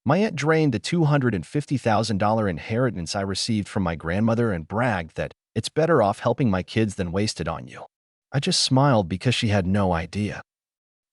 My aunt drained the $250,000 inheritance I received from my grandmother and bragged that it's better off helping my kids than wasted on you. I just smiled because she had no idea.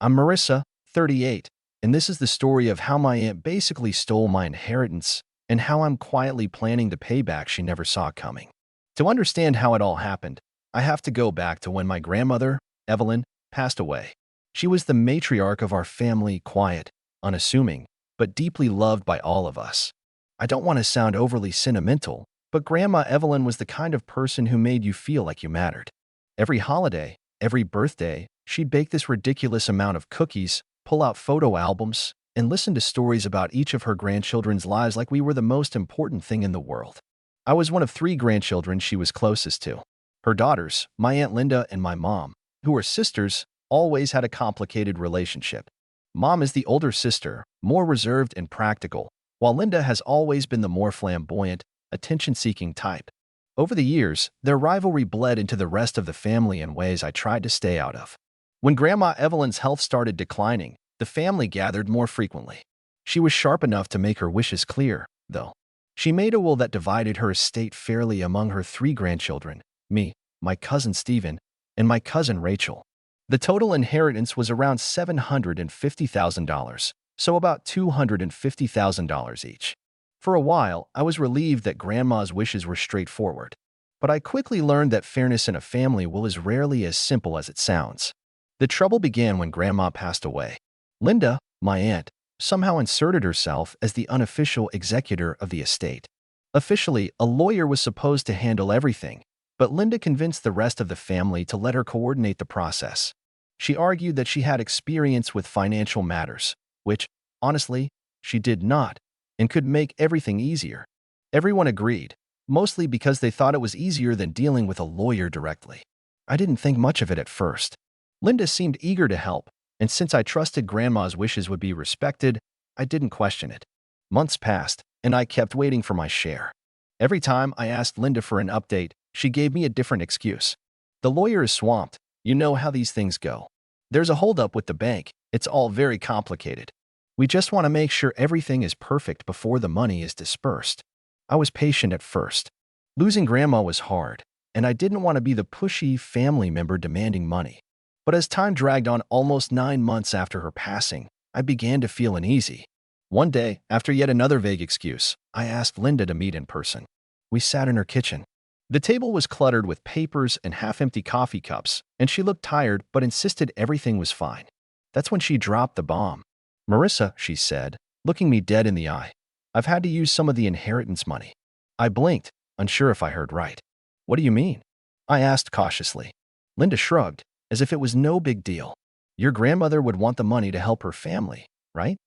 I'm Marissa, 38, and this is the story of how my aunt basically stole my inheritance and how I'm quietly planning the payback she never saw coming. To understand how it all happened, I have to go back to when my grandmother, Evelyn, passed away. She was the matriarch of our family, quiet, unassuming, but deeply loved by all of us. I don't want to sound overly sentimental, but Grandma Evelyn was the kind of person who made you feel like you mattered. Every holiday, every birthday, she'd bake this ridiculous amount of cookies, pull out photo albums, and listen to stories about each of her grandchildren's lives like we were the most important thing in the world. I was one of 3 grandchildren she was closest to. Her daughters, my Aunt Linda and my mom, who were sisters, always had a complicated relationship. Mom is the older sister, more reserved and practical, while Linda has always been the more flamboyant, attention-seeking type. Over the years, their rivalry bled into the rest of the family in ways I tried to stay out of. When Grandma Evelyn's health started declining, the family gathered more frequently. She was sharp enough to make her wishes clear, though. She made a will that divided her estate fairly among her 3 grandchildren, me, my cousin Stephen, and my cousin Rachel. The total inheritance was around $750,000, so about $250,000 each. For a while, I was relieved that Grandma's wishes were straightforward. But I quickly learned that fairness in a family will is rarely as simple as it sounds. The trouble began when Grandma passed away. Linda, my aunt, somehow inserted herself as the unofficial executor of the estate. Officially, a lawyer was supposed to handle everything, but Linda convinced the rest of the family to let her coordinate the process. She argued that she had experience with financial matters, which, honestly, she did not, and could make everything easier. Everyone agreed, mostly because they thought it was easier than dealing with a lawyer directly. I didn't think much of it at first. Linda seemed eager to help, and since I trusted Grandma's wishes would be respected, I didn't question it. Months passed, and I kept waiting for my share. Every time I asked Linda for an update, she gave me a different excuse. The lawyer is swamped. You know how these things go. There's a holdup with the bank. It's all very complicated. We just want to make sure everything is perfect before the money is dispersed. I was patient at first. Losing Grandma was hard, and I didn't want to be the pushy family member demanding money. But as time dragged on almost 9 months after her passing, I began to feel uneasy. One day, after yet another vague excuse, I asked Linda to meet in person. We sat in her kitchen. The table was cluttered with papers and half-empty coffee cups, and she looked tired but insisted everything was fine. That's when she dropped the bomb. "Marissa," she said, looking me dead in the eye, "I've had to use some of the inheritance money." I blinked, unsure if I heard right. "What do you mean?" I asked cautiously. Linda shrugged, as if it was no big deal. "Your grandmother would want the money to help her family, right?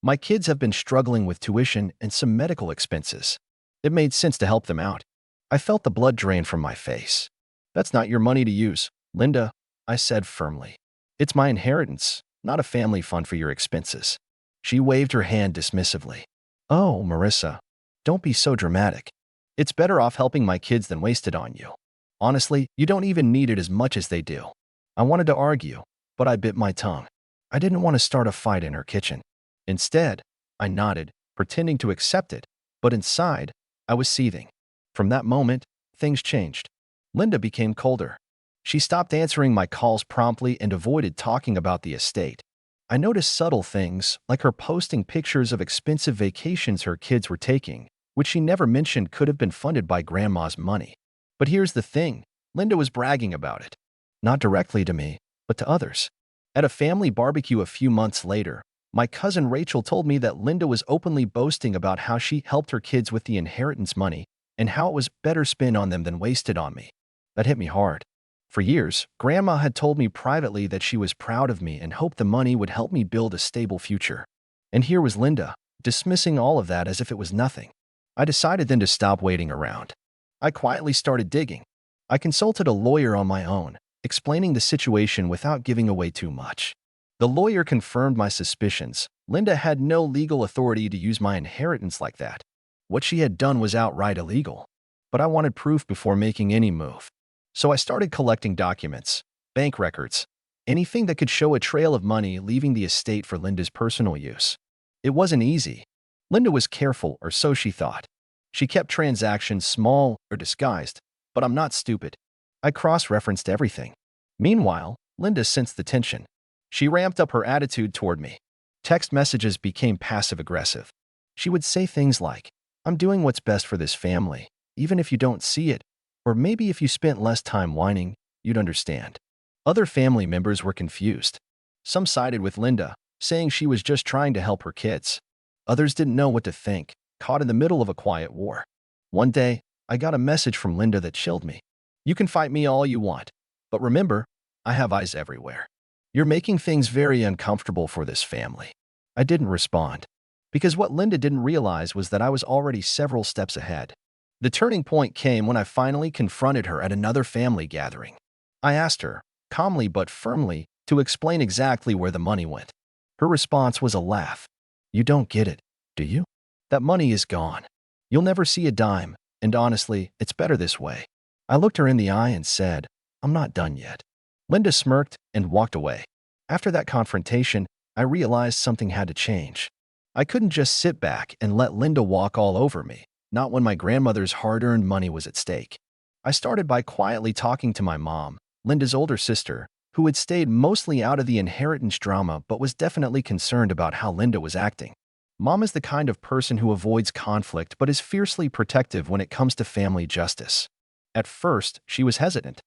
My kids have been struggling with tuition and some medical expenses. It made sense to help them out." I felt the blood drain from my face. "That's not your money to use, Linda," I said firmly. "It's my inheritance, not a family fund for your expenses." She waved her hand dismissively. "Oh, Marissa, don't be so dramatic. It's better off helping my kids than wasted on you. Honestly, you don't even need it as much as they do." I wanted to argue, but I bit my tongue. I didn't want to start a fight in her kitchen. Instead, I nodded, pretending to accept it, but inside, I was seething. From that moment, things changed. Linda became colder. She stopped answering my calls promptly and avoided talking about the estate. I noticed subtle things, like her posting pictures of expensive vacations her kids were taking, which she never mentioned could have been funded by Grandma's money. But here's the thing, Linda was bragging about it. Not directly to me, but to others. At a family barbecue a few months later, my cousin Rachel told me that Linda was openly boasting about how she helped her kids with the inheritance money and how it was better spent on them than wasted on me. That hit me hard. For years, Grandma had told me privately that she was proud of me and hoped the money would help me build a stable future. And here was Linda, dismissing all of that as if it was nothing. I decided then to stop waiting around. I quietly started digging. I consulted a lawyer on my own, explaining the situation without giving away too much. The lawyer confirmed my suspicions. Linda had no legal authority to use my inheritance like that. What she had done was outright illegal. But I wanted proof before making any move. So I started collecting documents, bank records, anything that could show a trail of money leaving the estate for Linda's personal use. It wasn't easy. Linda was careful, or so she thought. She kept transactions small or disguised, but I'm not stupid. I cross-referenced everything. Meanwhile, Linda sensed the tension. She ramped up her attitude toward me. Text messages became passive-aggressive. She would say things like, "I'm doing what's best for this family, even if you don't see it, or maybe if you spent less time whining, you'd understand." Other family members were confused. Some sided with Linda, saying she was just trying to help her kids. Others didn't know what to think, caught in the middle of a quiet war. One day, I got a message from Linda that chilled me. "You can fight me all you want, but remember, I have eyes everywhere. You're making things very uncomfortable for this family." I didn't respond, because what Linda didn't realize was that I was already several steps ahead. The turning point came when I finally confronted her at another family gathering. I asked her, calmly but firmly, to explain exactly where the money went. Her response was a laugh. "You don't get it, do you? That money is gone. You'll never see a dime, and honestly, it's better this way." I looked her in the eye and said, "I'm not done yet." Linda smirked and walked away. After that confrontation, I realized something had to change. I couldn't just sit back and let Linda walk all over me, not when my grandmother's hard-earned money was at stake. I started by quietly talking to my mom, Linda's older sister, who had stayed mostly out of the inheritance drama but was definitely concerned about how Linda was acting. Mom is the kind of person who avoids conflict but is fiercely protective when it comes to family justice. At first, she was hesitant.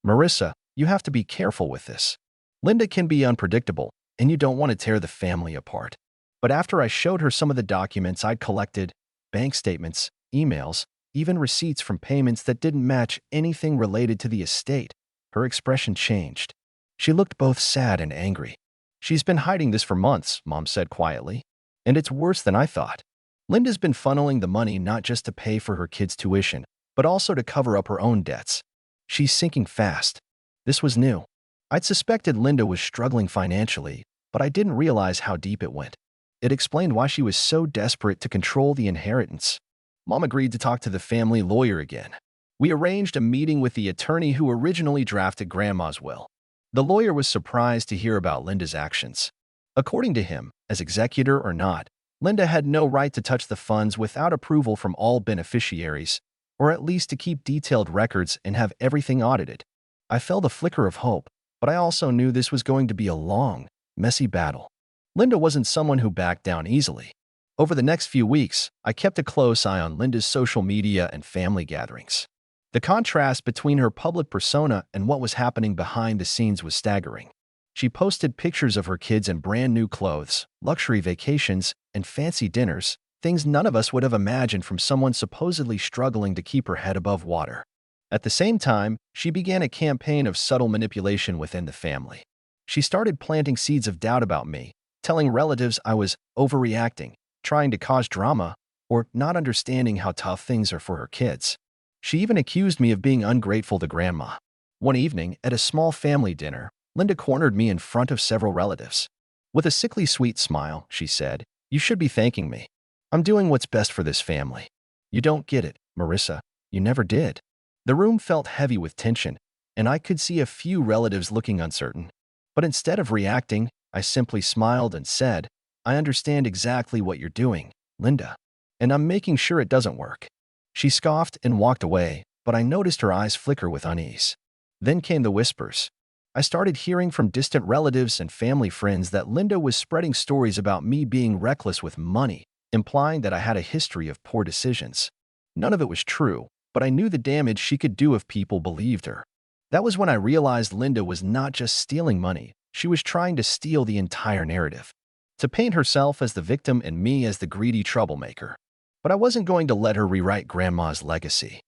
"Marissa, you have to be careful with this. Linda can be unpredictable, and you don't want to tear the family apart." But after I showed her some of the documents I'd collected, bank statements, emails, even receipts from payments that didn't match anything related to the estate, her expression changed. She looked both sad and angry. "She's been hiding this for months," Mom said quietly. "And it's worse than I thought. Linda's been funneling the money not just to pay for her kids' tuition, but also to cover up her own debts. She's sinking fast." This was new. I'd suspected Linda was struggling financially, but I didn't realize how deep it went. It explained why she was so desperate to control the inheritance. Mom agreed to talk to the family lawyer again. We arranged a meeting with the attorney who originally drafted Grandma's will. The lawyer was surprised to hear about Linda's actions. According to him, as executor or not, Linda had no right to touch the funds without approval from all beneficiaries, or at least to keep detailed records and have everything audited. I felt a flicker of hope, but I also knew this was going to be a long, messy battle. Linda wasn't someone who backed down easily. Over the next few weeks, I kept a close eye on Linda's social media and family gatherings. The contrast between her public persona and what was happening behind the scenes was staggering. She posted pictures of her kids in brand new clothes, luxury vacations, and fancy dinners, things none of us would have imagined from someone supposedly struggling to keep her head above water. At the same time, she began a campaign of subtle manipulation within the family. She started planting seeds of doubt about me, telling relatives I was overreacting, trying to cause drama, or not understanding how tough things are for her kids. She even accused me of being ungrateful to Grandma. One evening, at a small family dinner, Linda cornered me in front of several relatives. With a sickly sweet smile, she said, "You should be thanking me. I'm doing what's best for this family. You don't get it, Marissa. You never did." The room felt heavy with tension, and I could see a few relatives looking uncertain. But instead of reacting, I simply smiled and said, "I understand exactly what you're doing, Linda, and I'm making sure it doesn't work." She scoffed and walked away, but I noticed her eyes flicker with unease. Then came the whispers. I started hearing from distant relatives and family friends that Linda was spreading stories about me being reckless with money, implying that I had a history of poor decisions. None of it was true, but I knew the damage she could do if people believed her. That was when I realized Linda was not just stealing money, she was trying to steal the entire narrative, to paint herself as the victim and me as the greedy troublemaker. But I wasn't going to let her rewrite Grandma's legacy.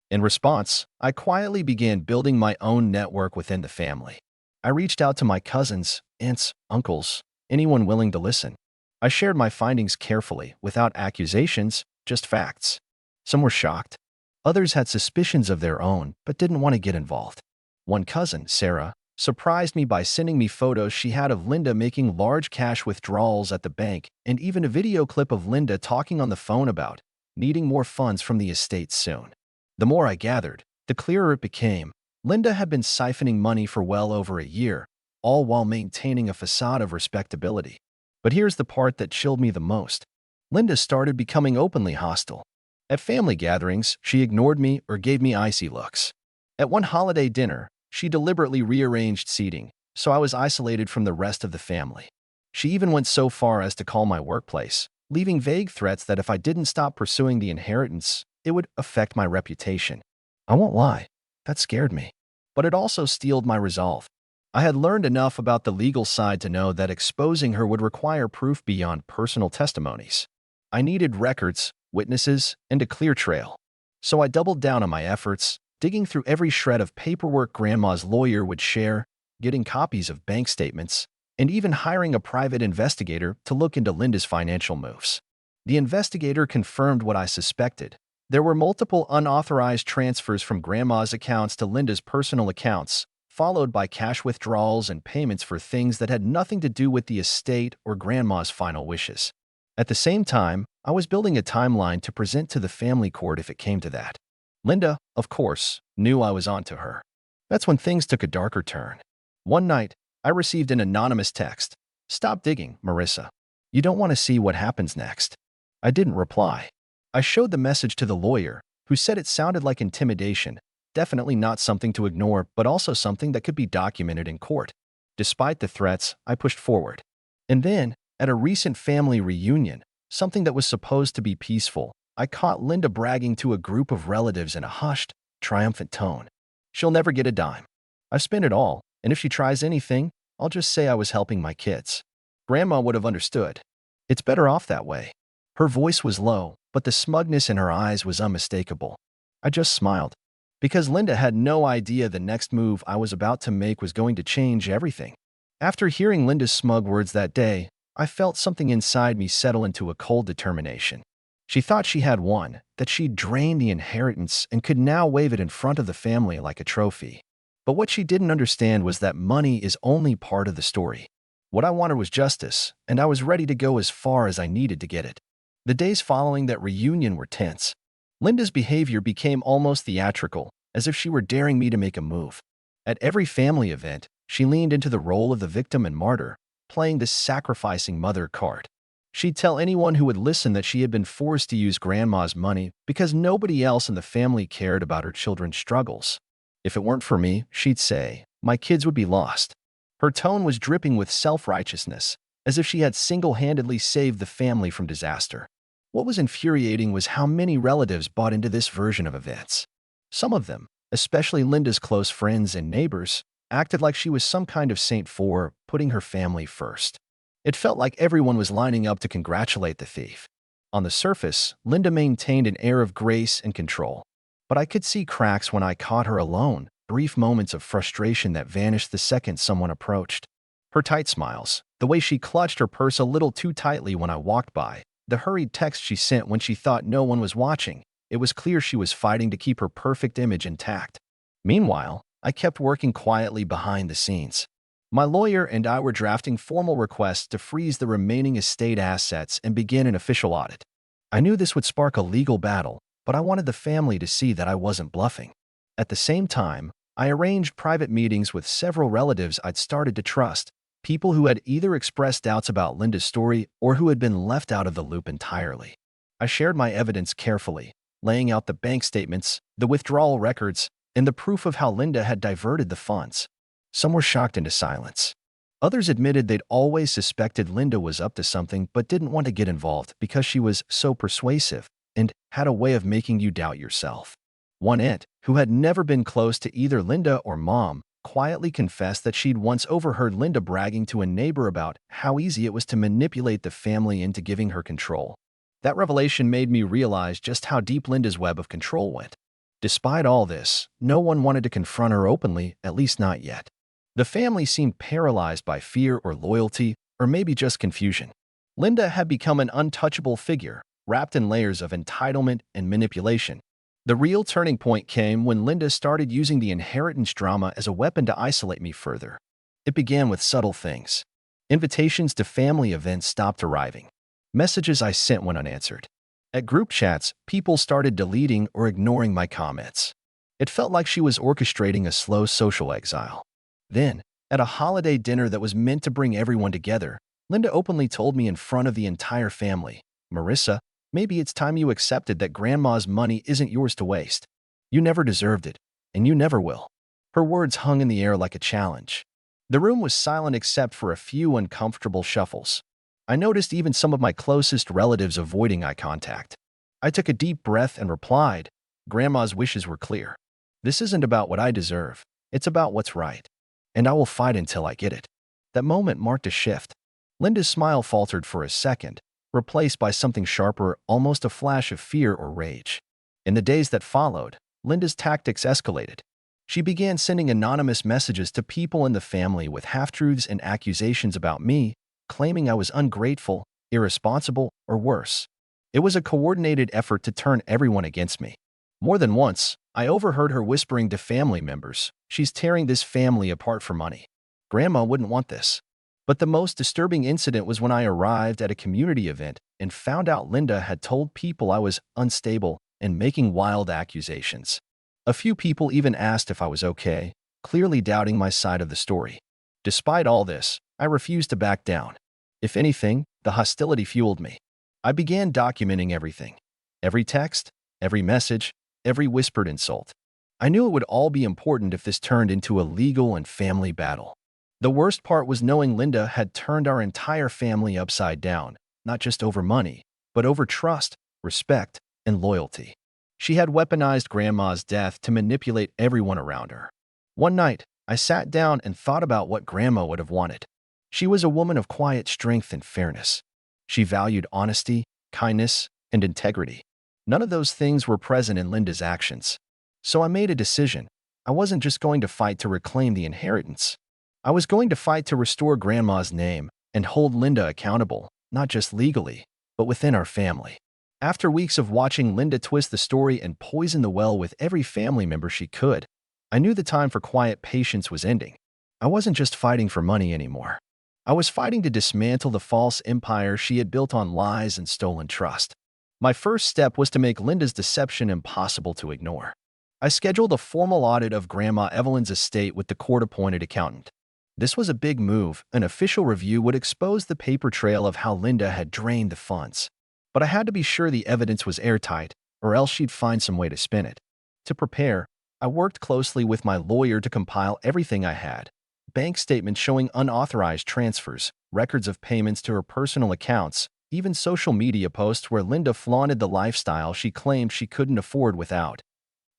In response, I quietly began building my own network within the family. I reached out to my cousins, aunts, uncles, anyone willing to listen. I shared my findings carefully, without accusations, just facts. Some were shocked. Others had suspicions of their own, but didn't want to get involved. One cousin, Sarah, surprised me by sending me photos she had of Linda making large cash withdrawals at the bank and even a video clip of Linda talking on the phone about needing more funds from the estate soon. The more I gathered, the clearer it became. Linda had been siphoning money for well over a year, all while maintaining a facade of respectability. But here's the part that chilled me the most. Linda started becoming openly hostile. At family gatherings, she ignored me or gave me icy looks. At one holiday dinner, she deliberately rearranged seating, so I was isolated from the rest of the family. She even went so far as to call my workplace, leaving vague threats that if I didn't stop pursuing the inheritance, it would affect my reputation. I won't lie, that scared me. But it also steeled my resolve. I had learned enough about the legal side to know that exposing her would require proof beyond personal testimonies. I needed records, witnesses, and a clear trail. So I doubled down on my efforts, digging through every shred of paperwork Grandma's lawyer would share, getting copies of bank statements, and even hiring a private investigator to look into Linda's financial moves. The investigator confirmed what I suspected. There were multiple unauthorized transfers from Grandma's accounts to Linda's personal accounts, followed by cash withdrawals and payments for things that had nothing to do with the estate or Grandma's final wishes. At the same time, I was building a timeline to present to the family court if it came to that. Linda, of course, knew I was onto her. That's when things took a darker turn. One night, I received an anonymous text. "Stop digging, Marissa. You don't want to see what happens next." I didn't reply. I showed the message to the lawyer, who said it sounded like intimidation, definitely not something to ignore, but also something that could be documented in court. Despite the threats, I pushed forward. And then, at a recent family reunion, something that was supposed to be peaceful, I caught Linda bragging to a group of relatives in a hushed, triumphant tone. "She'll never get a dime. I've spent it all, and if she tries anything, I'll just say I was helping my kids." Grandma would have understood. It's better off that way. Her voice was low, but the smugness in her eyes was unmistakable. I just smiled, because Linda had no idea the next move I was about to make was going to change everything. After hearing Linda's smug words that day, I felt something inside me settle into a cold determination. She thought she had won, that she'd drained the inheritance and could now wave it in front of the family like a trophy. But what she didn't understand was that money is only part of the story. What I wanted was justice, and I was ready to go as far as I needed to get it. The days following that reunion were tense. Linda's behavior became almost theatrical, as if she were daring me to make a move. At every family event, she leaned into the role of the victim and martyr, playing the sacrificing mother card. She'd tell anyone who would listen that she had been forced to use Grandma's money because nobody else in the family cared about her children's struggles. If it weren't for me, she'd say, my kids would be lost. Her tone was dripping with self-righteousness, as if she had single-handedly saved the family from disaster. What was infuriating was how many relatives bought into this version of events. Some of them, especially Linda's close friends and neighbors, acted like she was some kind of saint for putting her family first. It felt like everyone was lining up to congratulate the thief. On the surface, Linda maintained an air of grace and control. But I could see cracks when I caught her alone, brief moments of frustration that vanished the second someone approached. Her tight smiles, the way she clutched her purse a little too tightly when I walked by, the hurried text she sent when she thought no one was watching. It was clear she was fighting to keep her perfect image intact. Meanwhile, I kept working quietly behind the scenes. My lawyer and I were drafting formal requests to freeze the remaining estate assets and begin an official audit. I knew this would spark a legal battle, but I wanted the family to see that I wasn't bluffing. At the same time, I arranged private meetings with several relatives I'd started to trust, people who had either expressed doubts about Linda's story or who had been left out of the loop entirely. I shared my evidence carefully, laying out the bank statements, the withdrawal records, and the proof of how Linda had diverted the funds. Some were shocked into silence. Others admitted they'd always suspected Linda was up to something but didn't want to get involved because she was so persuasive and had a way of making you doubt yourself. One aunt, who had never been close to either Linda or Mom, quietly confessed that she'd once overheard Linda bragging to a neighbor about how easy it was to manipulate the family into giving her control. That revelation made me realize just how deep Linda's web of control went. Despite all this, no one wanted to confront her openly, at least not yet. The family seemed paralyzed by fear or loyalty, or maybe just confusion. Linda had become an untouchable figure, wrapped in layers of entitlement and manipulation. The real turning point came when Linda started using the inheritance drama as a weapon to isolate me further. It began with subtle things. Invitations to family events stopped arriving. Messages I sent went unanswered. At group chats, people started deleting or ignoring my comments. It felt like she was orchestrating a slow social exile. Then, at a holiday dinner that was meant to bring everyone together, Linda openly told me in front of the entire family, "Marissa, maybe it's time you accepted that Grandma's money isn't yours to waste. You never deserved it, and you never will." Her words hung in the air like a challenge. The room was silent except for a few uncomfortable shuffles. I noticed even some of my closest relatives avoiding eye contact. I took a deep breath and replied, "Grandma's wishes were clear. This isn't about what I deserve. It's about what's right. And I will fight until I get it." That moment marked a shift. Linda's smile faltered for a second, replaced by something sharper, almost a flash of fear or rage. In the days that followed, Linda's tactics escalated. She began sending anonymous messages to people in the family with half-truths and accusations about me, claiming I was ungrateful, irresponsible, or worse. It was a coordinated effort to turn everyone against me. More than once, I overheard her whispering to family members, "She's tearing this family apart for money. Grandma wouldn't want this." But the most disturbing incident was when I arrived at a community event and found out Linda had told people I was unstable and making wild accusations. A few people even asked if I was okay, clearly doubting my side of the story. Despite all this, I refused to back down. If anything, the hostility fueled me. I began documenting everything. Every text, every message, every whispered insult. I knew it would all be important if this turned into a legal and family battle. The worst part was knowing Linda had turned our entire family upside down, not just over money, but over trust, respect, and loyalty. She had weaponized Grandma's death to manipulate everyone around her. One night, I sat down and thought about what Grandma would have wanted. She was a woman of quiet strength and fairness. She valued honesty, kindness, and integrity. None of those things were present in Linda's actions. So I made a decision. I wasn't just going to fight to reclaim the inheritance. I was going to fight to restore Grandma's name and hold Linda accountable, not just legally, but within our family. After weeks of watching Linda twist the story and poison the well with every family member she could, I knew the time for quiet patience was ending. I wasn't just fighting for money anymore. I was fighting to dismantle the false empire she had built on lies and stolen trust. My first step was to make Linda's deception impossible to ignore. I scheduled a formal audit of Grandma Evelyn's estate with the court-appointed accountant. This was a big move. An official review would expose the paper trail of how Linda had drained the funds. But I had to be sure the evidence was airtight, or else she'd find some way to spin it. To prepare, I worked closely with my lawyer to compile everything I had: bank statements showing unauthorized transfers, records of payments to her personal accounts, even social media posts where Linda flaunted the lifestyle she claimed she couldn't afford without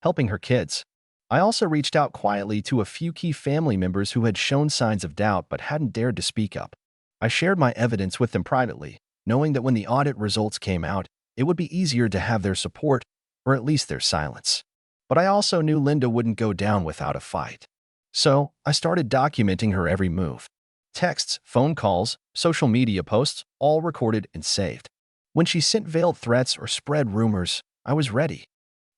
helping her kids. I also reached out quietly to a few key family members who had shown signs of doubt but hadn't dared to speak up. I shared my evidence with them privately, knowing that when the audit results came out, it would be easier to have their support, or at least their silence. But I also knew Linda wouldn't go down without a fight. So, I started documenting her every move. Texts, phone calls, social media posts, all recorded and saved. When she sent veiled threats or spread rumors, I was ready.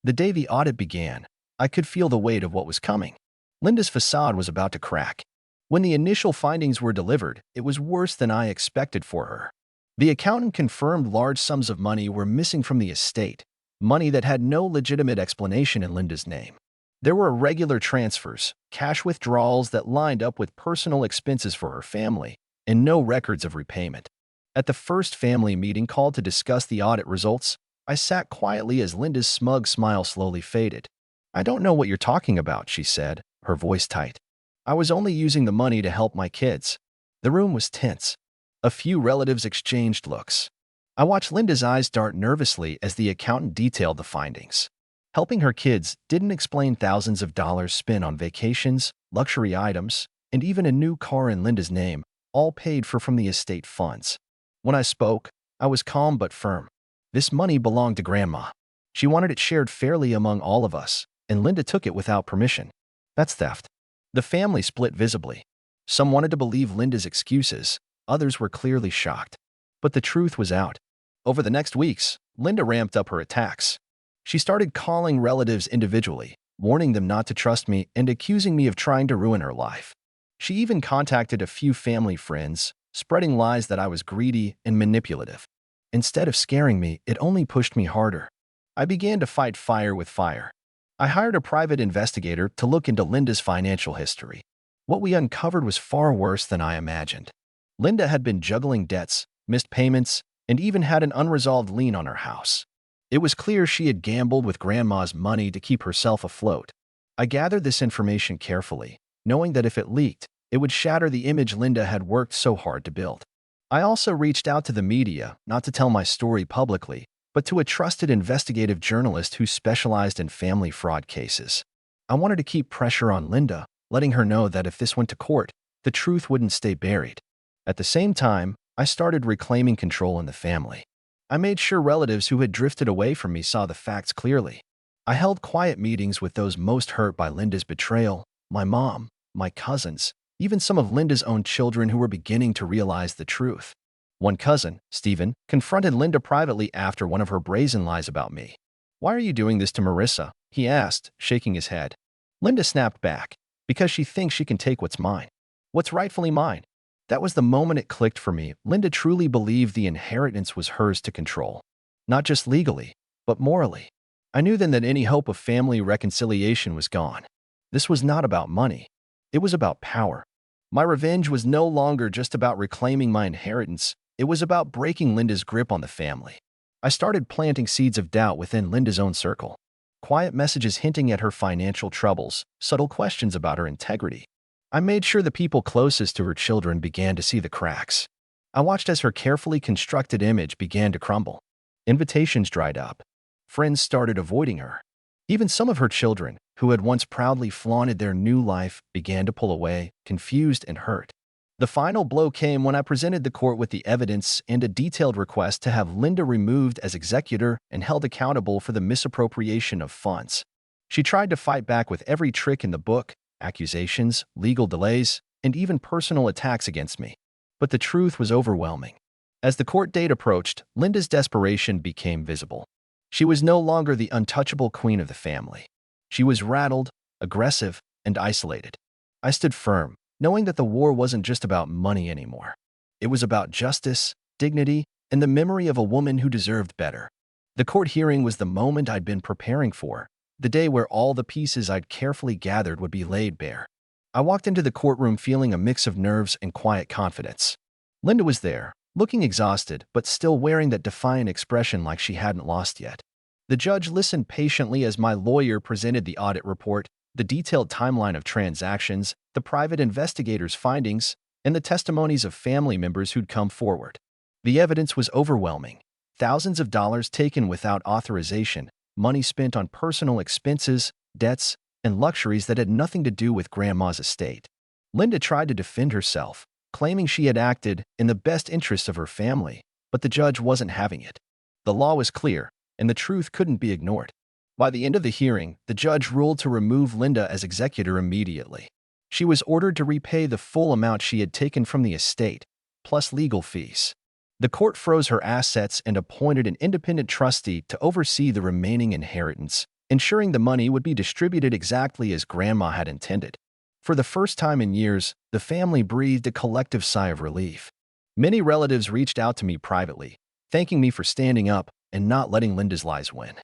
The day the audit began, I could feel the weight of what was coming. Linda's facade was about to crack. When the initial findings were delivered, it was worse than I expected for her. The accountant confirmed large sums of money were missing from the estate, money that had no legitimate explanation in Linda's name. There were irregular transfers, cash withdrawals that lined up with personal expenses for her family, and no records of repayment. At the first family meeting called to discuss the audit results, I sat quietly as Linda's smug smile slowly faded. "I don't know what you're talking about," she said, her voice tight. "I was only using the money to help my kids." The room was tense. A few relatives exchanged looks. I watched Linda's eyes dart nervously as the accountant detailed the findings. Helping her kids didn't explain thousands of dollars spent on vacations, luxury items, and even a new car in Linda's name, all paid for from the estate funds. When I spoke, I was calm but firm. This money belonged to Grandma. She wanted it shared fairly among all of us, and Linda took it without permission. That's theft. The family split visibly. Some wanted to believe Linda's excuses, others were clearly shocked. But the truth was out. Over the next weeks, Linda ramped up her attacks. She started calling relatives individually, warning them not to trust me and accusing me of trying to ruin her life. She even contacted a few family friends, spreading lies that I was greedy and manipulative. Instead of scaring me, it only pushed me harder. I began to fight fire with fire. I hired a private investigator to look into Linda's financial history. What we uncovered was far worse than I imagined. Linda had been juggling debts, missed payments, and even had an unresolved lien on her house. It was clear she had gambled with Grandma's money to keep herself afloat. I gathered this information carefully, knowing that if it leaked, it would shatter the image Linda had worked so hard to build. I also reached out to the media, not to tell my story publicly, but to a trusted investigative journalist who specialized in family fraud cases. I wanted to keep pressure on Linda, letting her know that if this went to court, the truth wouldn't stay buried. At the same time, I started reclaiming control in the family. I made sure relatives who had drifted away from me saw the facts clearly. I held quiet meetings with those most hurt by Linda's betrayal, my mom, my cousins, even some of Linda's own children who were beginning to realize the truth. One cousin, Stephen, confronted Linda privately after one of her brazen lies about me. "Why are you doing this to Marissa?" he asked, shaking his head. Linda snapped back, "Because she thinks she can take what's mine. What's rightfully mine." That was the moment it clicked for me. Linda truly believed the inheritance was hers to control. Not just legally, but morally. I knew then that any hope of family reconciliation was gone. This was not about money. It was about power. My revenge was no longer just about reclaiming my inheritance. It was about breaking Linda's grip on the family. I started planting seeds of doubt within Linda's own circle. Quiet messages hinting at her financial troubles, subtle questions about her integrity. I made sure the people closest to her children began to see the cracks. I watched as her carefully constructed image began to crumble. Invitations dried up. Friends started avoiding her. Even some of her children, who had once proudly flaunted their new life, began to pull away, confused and hurt. The final blow came when I presented the court with the evidence and a detailed request to have Linda removed as executor and held accountable for the misappropriation of funds. She tried to fight back with every trick in the book: accusations, legal delays, and even personal attacks against me. But the truth was overwhelming. As the court date approached, Linda's desperation became visible. She was no longer the untouchable queen of the family. She was rattled, aggressive, and isolated. I stood firm, knowing that the war wasn't just about money anymore. It was about justice, dignity, and the memory of a woman who deserved better. The court hearing was the moment I'd been preparing for, the day where all the pieces I'd carefully gathered would be laid bare. I walked into the courtroom feeling a mix of nerves and quiet confidence. Linda was there, looking exhausted, but still wearing that defiant expression like she hadn't lost yet. The judge listened patiently as my lawyer presented the audit report, the detailed timeline of transactions, the private investigator's findings, and the testimonies of family members who'd come forward. The evidence was overwhelming. Thousands of dollars taken without authorization, money spent on personal expenses, debts, and luxuries that had nothing to do with Grandma's estate. Linda tried to defend herself, claiming she had acted in the best interests of her family, but the judge wasn't having it. The law was clear, and the truth couldn't be ignored. By the end of the hearing, the judge ruled to remove Linda as executor immediately. She was ordered to repay the full amount she had taken from the estate, plus legal fees. The court froze her assets and appointed an independent trustee to oversee the remaining inheritance, ensuring the money would be distributed exactly as Grandma had intended. For the first time in years, the family breathed a collective sigh of relief. Many relatives reached out to me privately, thanking me for standing up and not letting Linda's lies win.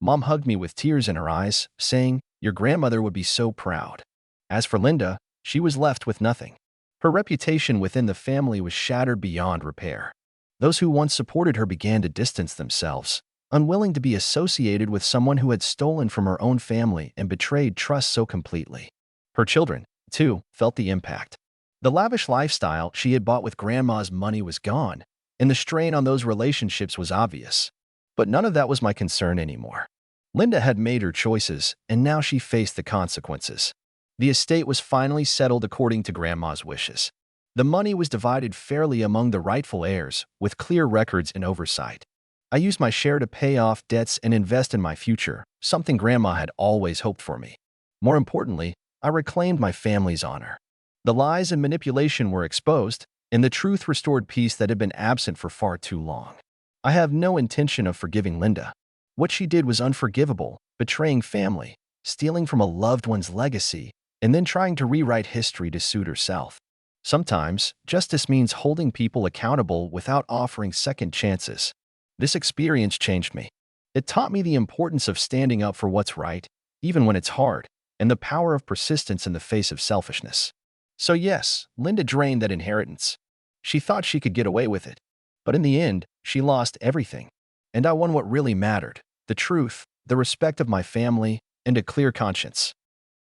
Mom hugged me with tears in her eyes, saying, "Your grandmother would be so proud." As for Linda, she was left with nothing. Her reputation within the family was shattered beyond repair. Those who once supported her began to distance themselves, unwilling to be associated with someone who had stolen from her own family and betrayed trust so completely. Her children, too, felt the impact. The lavish lifestyle she had bought with Grandma's money was gone, and the strain on those relationships was obvious. But none of that was my concern anymore. Linda had made her choices, and now she faced the consequences. The estate was finally settled according to Grandma's wishes. The money was divided fairly among the rightful heirs, with clear records and oversight. I used my share to pay off debts and invest in my future, something Grandma had always hoped for me. More importantly, I reclaimed my family's honor. The lies and manipulation were exposed, and the truth restored peace that had been absent for far too long. I have no intention of forgiving Linda. What she did was unforgivable, betraying family, stealing from a loved one's legacy, and then trying to rewrite history to suit herself. Sometimes, justice means holding people accountable without offering second chances. This experience changed me. It taught me the importance of standing up for what's right, even when it's hard, and the power of persistence in the face of selfishness. So yes, Linda drained that inheritance. She thought she could get away with it. But in the end, She lost everything. And I won what really mattered: the truth, the respect of my family, and a clear conscience.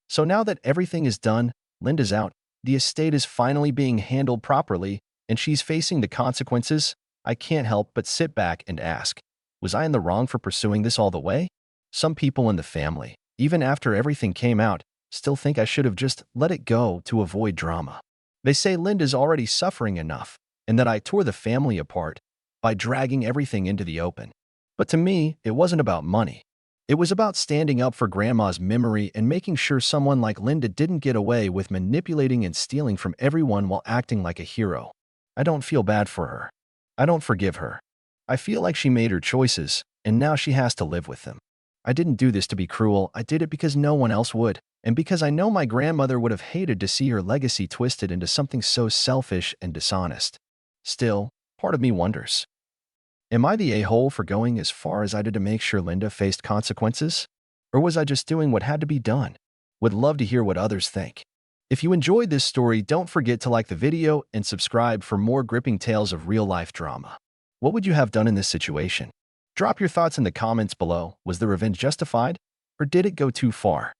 So now that everything is done, Linda's out, the estate is finally being handled properly, and she's facing the consequences. I can't help but sit back and ask, was I in the wrong for pursuing this all the way? Some people in the family, even after everything came out, still think I should have just let it go to avoid drama. They say Linda's already suffering enough, and that I tore the family apart by dragging everything into the open. But to me, it wasn't about money. It was about standing up for Grandma's memory and making sure someone like Linda didn't get away with manipulating and stealing from everyone while acting like a hero. I don't feel bad for her. I don't forgive her. I feel like she made her choices, and now she has to live with them. I didn't do this to be cruel. I did it because no one else would, and because I know my grandmother would have hated to see her legacy twisted into something so selfish and dishonest. Still, part of me wonders, am I the a-hole for going as far as I did to make sure Linda faced consequences? Or was I just doing what had to be done? Would love to hear what others think. If you enjoyed this story, don't forget to like the video and subscribe for more gripping tales of real-life drama. What would you have done in this situation? Drop your thoughts in the comments below. Was the revenge justified? Or did it go too far?